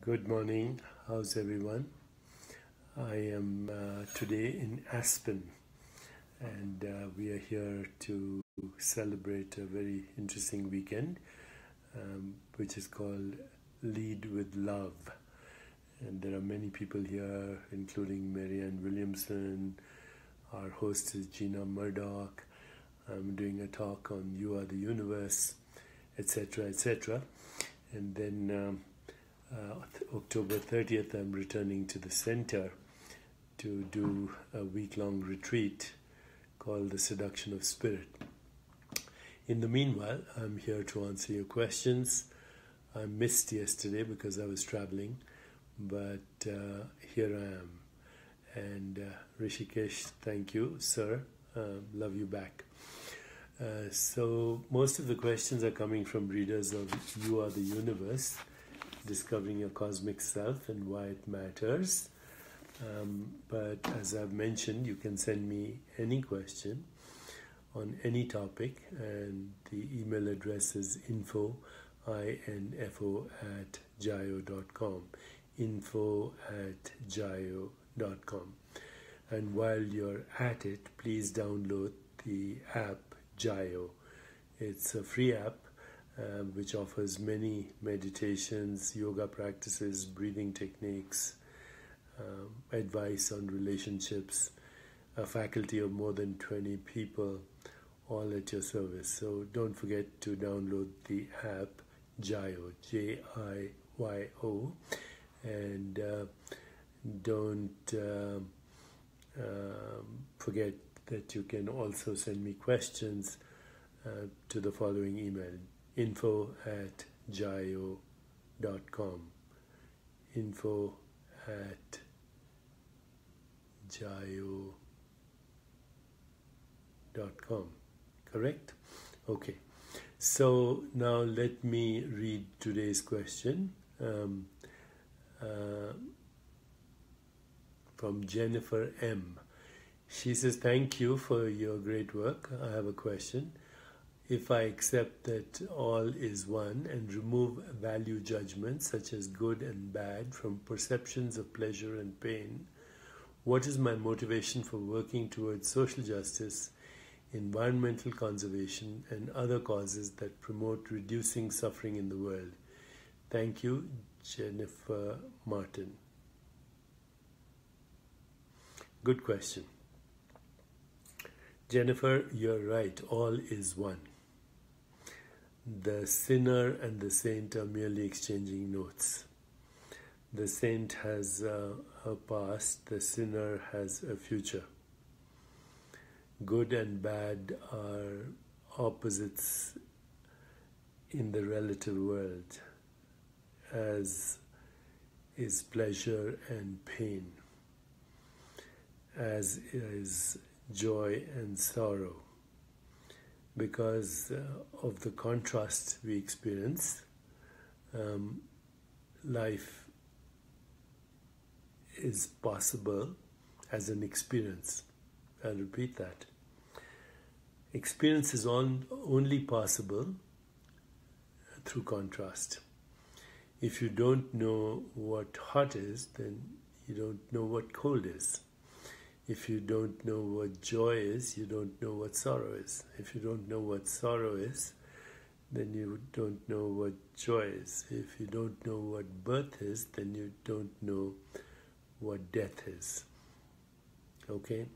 Good morning. How's everyone? I am today in Aspen, and we are here to celebrate a very interesting weekend, which is called Lead with Love. And there are many people here, including Marianne Williamson. Our host is Gina Murdoch. I'm doing a talk on You Are the Universe, etc., etc. And then October 30th, I'm returning to the center to do a week-long retreat called The Seduction of Spirit. In the meanwhile, I'm here to answer your questions. I missed yesterday because I was traveling, but here I am. And Rishikesh, thank you, sir. Love you back. So most of the questions are coming from readers of You Are the Universe, Discovering Your Cosmic Self and Why It Matters. But as I've mentioned, you can send me any question on any topic, and the email address is info@jayo.com, info@jayo.com. And while you're at it, please download the app Jayo. It's a free app which offers many meditations, yoga practices, breathing techniques, advice on relationships, a faculty of more than 20 people, all at your service. So don't forget to download the app Jayo, J-I-Y-O, and don't forget that you can also send me questions to the following email: info@jayo.com, info@jayo.com. Correct? Okay. So now let me read today's question from Jennifer M. She says, thank you for your great work. I have a question. If I accept that all is one and remove value judgments such as good and bad from perceptions of pleasure and pain, what is my motivation for working towards social justice, environmental conservation, and other causes that promote reducing suffering in the world? Thank you, Jennifer Martin. Good question. Jennifer, you're right. All is one. The sinner and the saint are merely exchanging notes. The saint has a past, the sinner has a future. Good and bad are opposites in the relative world, as is pleasure and pain, as is joy and sorrow. Because of the contrast we experience, life is possible as an experience. I'll repeat that. Experience is only possible through contrast. If you don't know what hot is, then you don't know what cold is. If you don't know what joy is, you don't know what sorrow is. If you don't know what sorrow is, then you don't know what joy is. If you don't know what birth is, then you don't know what death is. Okay?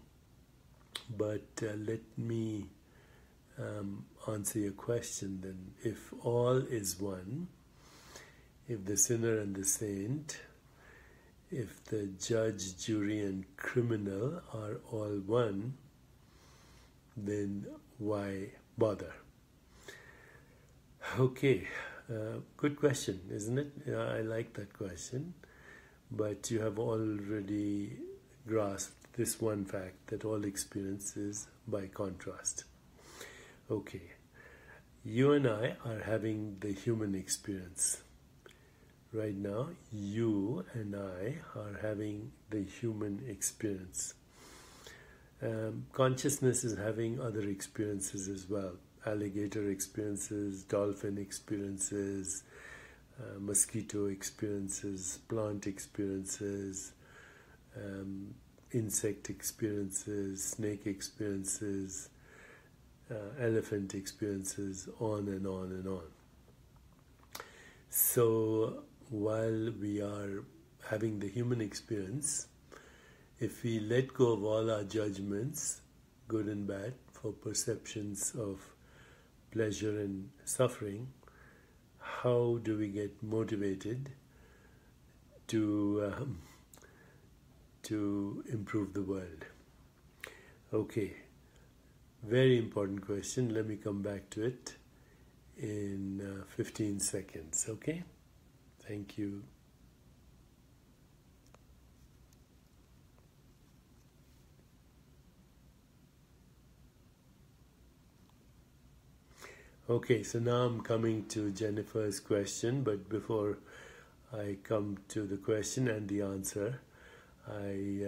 But let me answer your question then. If all is one, if the sinner and the saint, if the judge, jury, and criminal are all one, then why bother? Okay, good question, isn't it? I like that question. But you have already grasped this one fact, that all experience is by contrast. Okay, you and I are having the human experience. Right now, you and I are having the human experience. Consciousness is having other experiences as well. Alligator experiences, dolphin experiences, mosquito experiences, plant experiences, insect experiences, snake experiences, elephant experiences, on and on and on. So while we are having the human experience, if we let go of all our judgments, good and bad, for perceptions of pleasure and suffering, how do we get motivated to improve the world? Okay, very important question. Let me come back to it in 15 seconds, okay? Thank you. Okay, so now I'm coming to Jennifer's question, but before I come to the question and the answer, I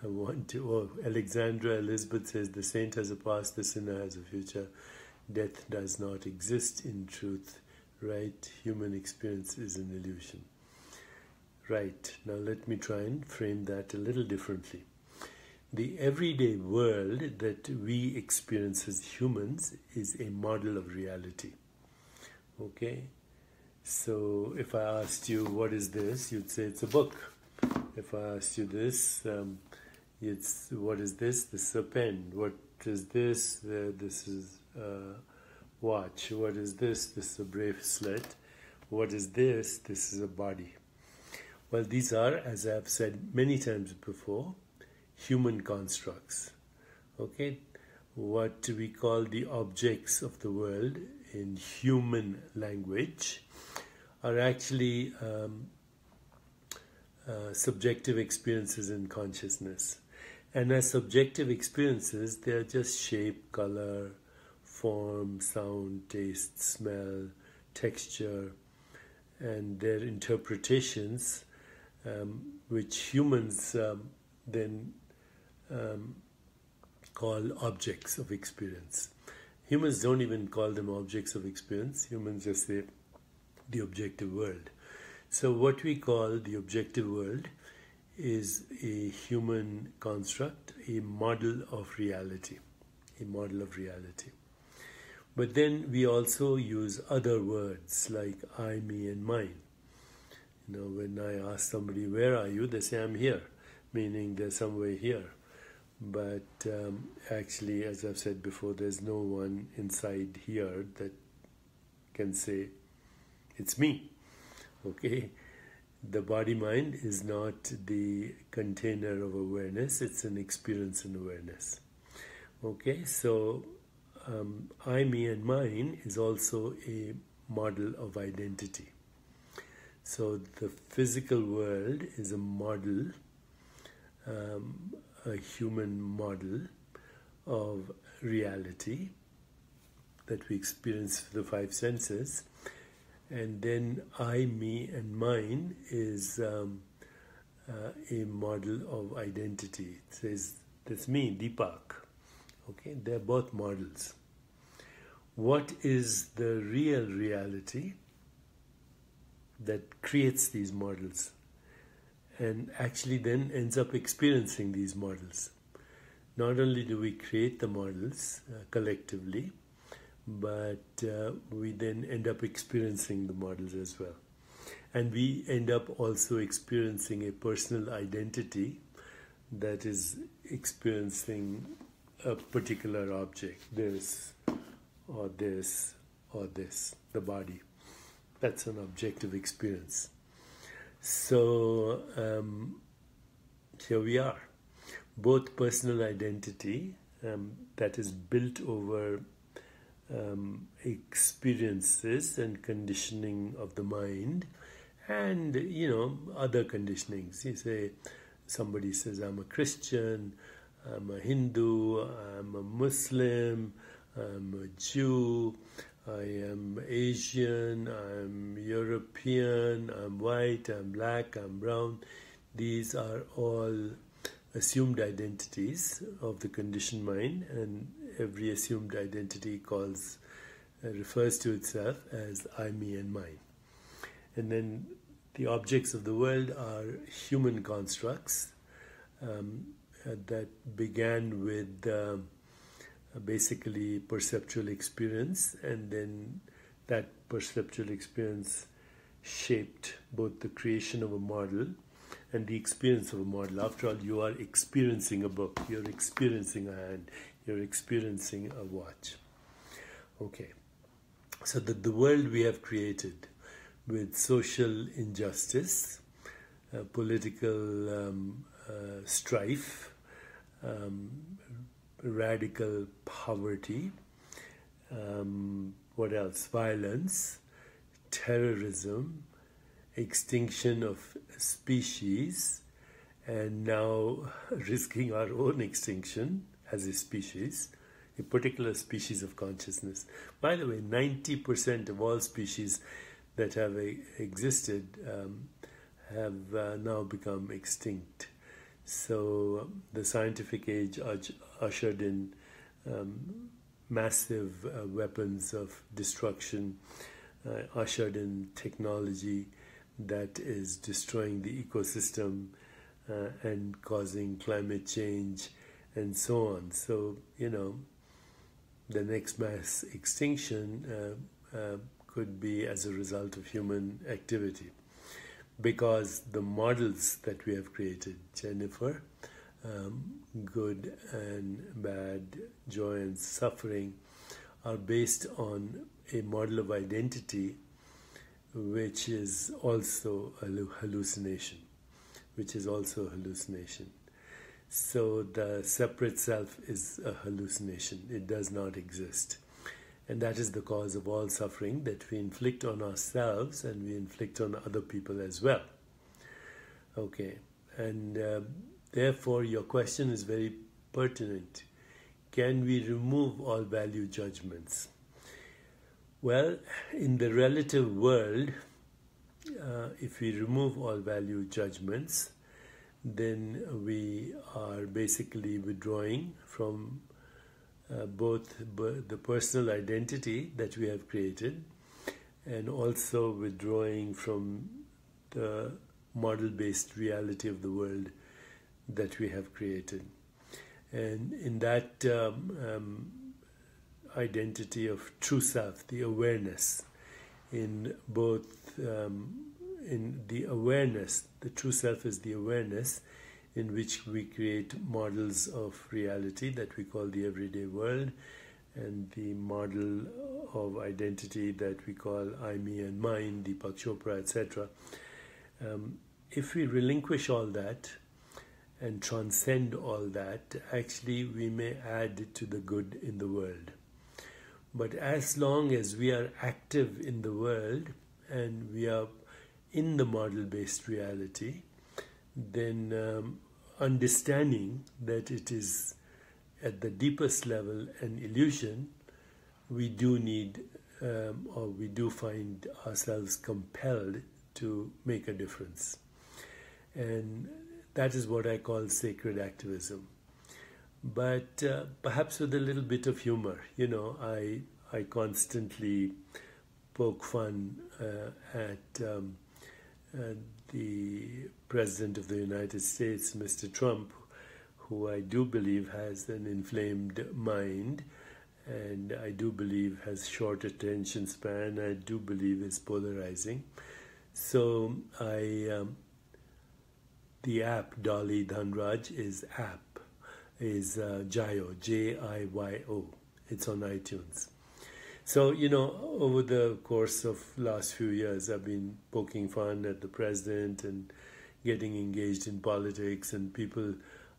want to, Alexandra Elizabeth says, the saint has a past, the sinner has a future. Death does not exist in truth, right? Human experience is an illusion. Right, now let me try and frame that a little differently. The everyday world that we experience as humans is a model of reality. Okay? So if I asked you, what is this? You'd say it's a book. If I asked you this, what is this? This is a pen. What is this? This is a watch. What is this? This is a bracelet. What is this? This is a body. Well, these are, as I've said many times before, human constructs. Okay? What we call the objects of the world in human language are actually subjective experiences in consciousness. And as subjective experiences, they are just shape, color, form, sound, taste, smell, texture, and their interpretations, which humans then call objects of experience. Humans don't even call them objects of experience. Humans just say the objective world. So what we call the objective world is a human construct, a model of reality, a model of reality. But then we also use other words like I, me, and mine. You know, when I ask somebody, where are you? They say, I'm here, meaning they're somewhere here. But actually, as I've said before, there's no one inside here that can say, it's me. Okay? The body-mind is not the container of awareness, it's an experience in awareness. Okay? So, I, me, and mine is also a model of identity. So, the physical world is a model, a human model of reality that we experience through the five senses. And then I, me, and mine is a model of identity. It says, that's me, Deepak. Okay, they're both models. What is the real reality that creates these models and actually then ends up experiencing these models? Not only do we create the models collectively, but we then end up experiencing the models as well. And we end up also experiencing a personal identity that is experiencing a particular object, this or this or this, the body. That's an objective experience. So here we are. Both personal identity that is built over experiences and conditioning of the mind, and other conditionings. You say, somebody says, I'm a Christian, I'm a Hindu, I'm a Muslim, I'm a Jew, I am Asian, I'm European, I'm white, I'm black, I'm brown. These are all assumed identities of the conditioned mind, and every assumed identity refers to itself as I, me, and mine. And then the objects of the world are human constructs that began with basically perceptual experience, and then that perceptual experience shaped both the creation of a model and the experience of a model. After all, you are experiencing a book, you're experiencing a hand, you're experiencing a watch. Okay, so the world we have created with social injustice, political strife, radical poverty, what else? Violence, terrorism, extinction of species, and now risking our own extinction as a species, a particular species of consciousness. By the way, 90% of all species that have existed have now become extinct. So the scientific age ushered in massive weapons of destruction, ushered in technology that is destroying the ecosystem and causing climate change and so on. So, you know, the next mass extinction could be as a result of human activity, because the models that we have created, Jennifer, good and bad, joy and suffering, are based on a model of identity which is also a hallucination, So the separate self is a hallucination. It does not exist. And that is the cause of all suffering that we inflict on ourselves and we inflict on other people as well. Okay, and therefore your question is very pertinent. Can we remove all value judgments? Well, in the relative world, if we remove all value judgments, then we are basically withdrawing from both the personal identity that we have created and also withdrawing from the model-based reality of the world that we have created. And in that identity of true self, the awareness, in both, in the awareness, the true self is the awareness in which we create models of reality that we call the everyday world, and the model of identity that we call I, me and mine, Deepak Chopra, etc. If we relinquish all that and transcend all that, actually we may add to the good in the world. But as long as we are active in the world and we are in the model-based reality, then understanding that it is at the deepest level an illusion, we do need or we do find ourselves compelled to make a difference. And that is what I call sacred activism. But perhaps with a little bit of humor. You know, I constantly poke fun at the President of the United States, Mr. Trump, who I do believe has an inflamed mind, and I do believe has short attention span, I do believe is polarizing. So the app Dolly Dhanraj is Jayo, J-I-Y-O. It's on iTunes. So, you know, over the course of last few years, I've been poking fun at the president and getting engaged in politics, and people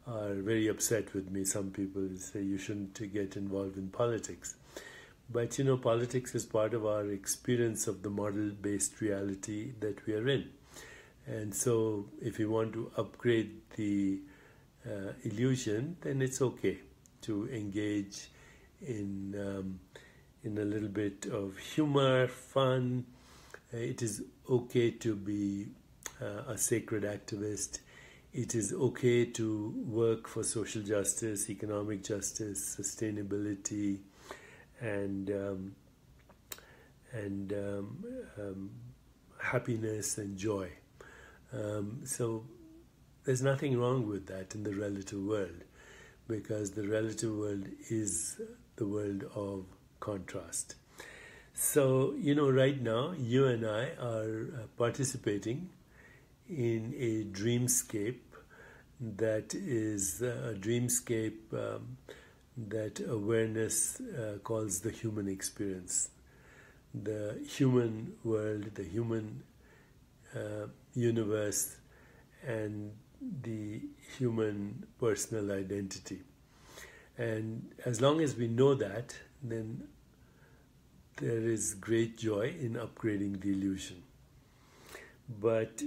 are very upset with me. Some people say you shouldn't get involved in politics. But, you know, politics is part of our experience of the model-based reality that we are in. And so if you want to upgrade the illusion, then it's okay to engage in a little bit of humor, fun. It is okay to be a sacred activist. It is okay to work for social justice, economic justice, sustainability, and happiness and joy. So there's nothing wrong with that in the relative world, because the relative world is the world of contrast. So, right now, you and I are participating in a dreamscape that is a dreamscape that awareness calls the human experience. The human world, the human universe, and the human personal identity. And as long as we know that, then there is great joy in upgrading the illusion. But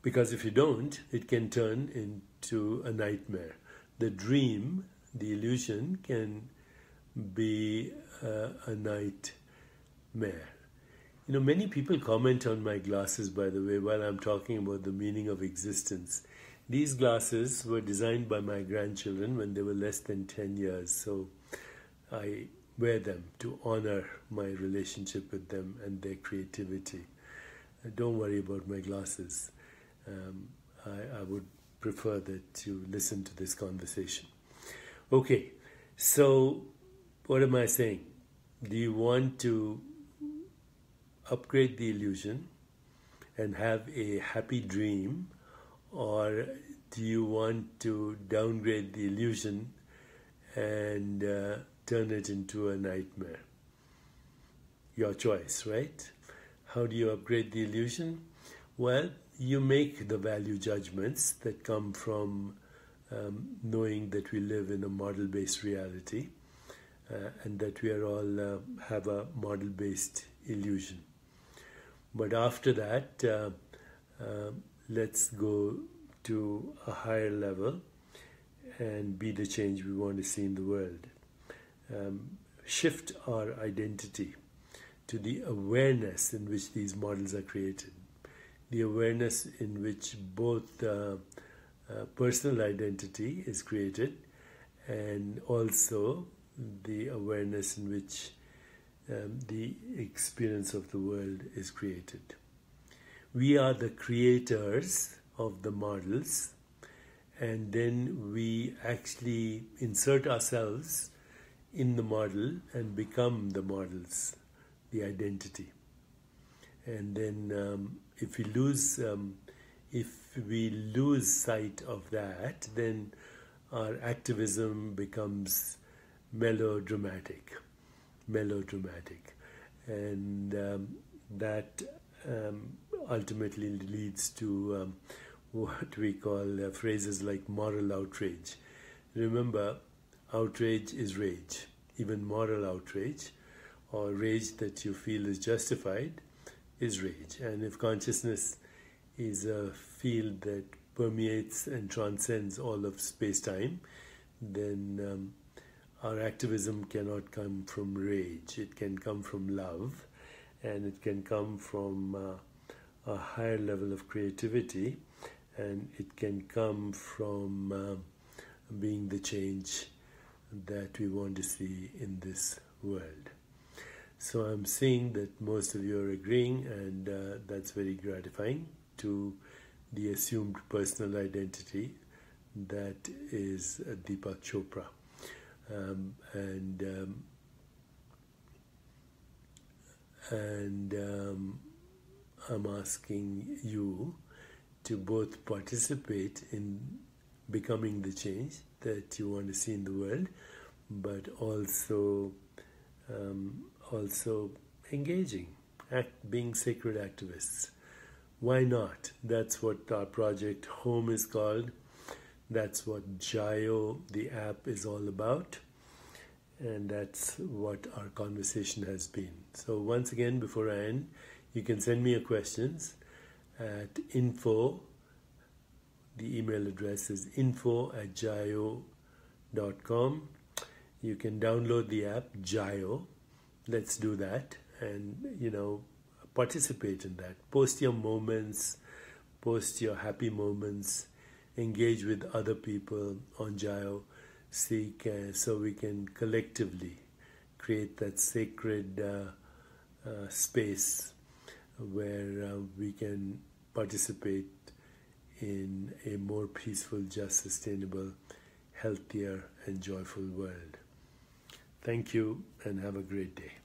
because if you don't, it can turn into a nightmare. The dream, the illusion, can be a nightmare. Many people comment on my glasses, by the way, while I'm talking about the meaning of existence. These glasses were designed by my grandchildren when they were less than 10 years, so I wear them to honor my relationship with them and their creativity. Don't worry about my glasses. I would prefer that you listen to this conversation. Okay, so what am I saying? Do you want to upgrade the illusion and have a happy dream, or do you want to downgrade the illusion and turn it into a nightmare? Your choice, right? How do you upgrade the illusion? Well, you make the value judgments that come from knowing that we live in a model-based reality and that we are all have a model-based illusion. But after that, let's go to a higher level and be the change we want to see in the world. Shift our identity to the awareness in which these models are created, the awareness in which both personal identity is created and also the awareness in which the experience of the world is created. We are the creators of the models, and then we actually insert ourselves in the model and become the models, the identity. And then if we lose sight of that, then our activism becomes melodramatic, and that ultimately leads to what we call phrases like moral outrage. Remember, outrage is rage. Even moral outrage or rage that you feel is justified is rage. And if consciousness is a field that permeates and transcends all of space-time, then our activism cannot come from rage. It can come from love, and it can come from a higher level of creativity, and it can come from being the change that we want to see in this world. So I'm seeing that most of you are agreeing, and that's very gratifying to the assumed personal identity that is Deepak Chopra. I'm asking you to both participate in becoming the change that you want to see in the world, but also engaging, being sacred activists. Why not? That's what our project Home is called. That's what Jayo, the app, is all about. And that's what our conversation has been. So once again, before I end, you can send me your questions at info. The email address is info@jayo.com. You can download the app, Jayo. Let's do that and, participate in that. Post your moments, post your happy moments, engage with other people on Jayo, so we can collectively create that sacred space where we can participate in a more peaceful, just, sustainable, healthier, and joyful world. Thank you and have a great day.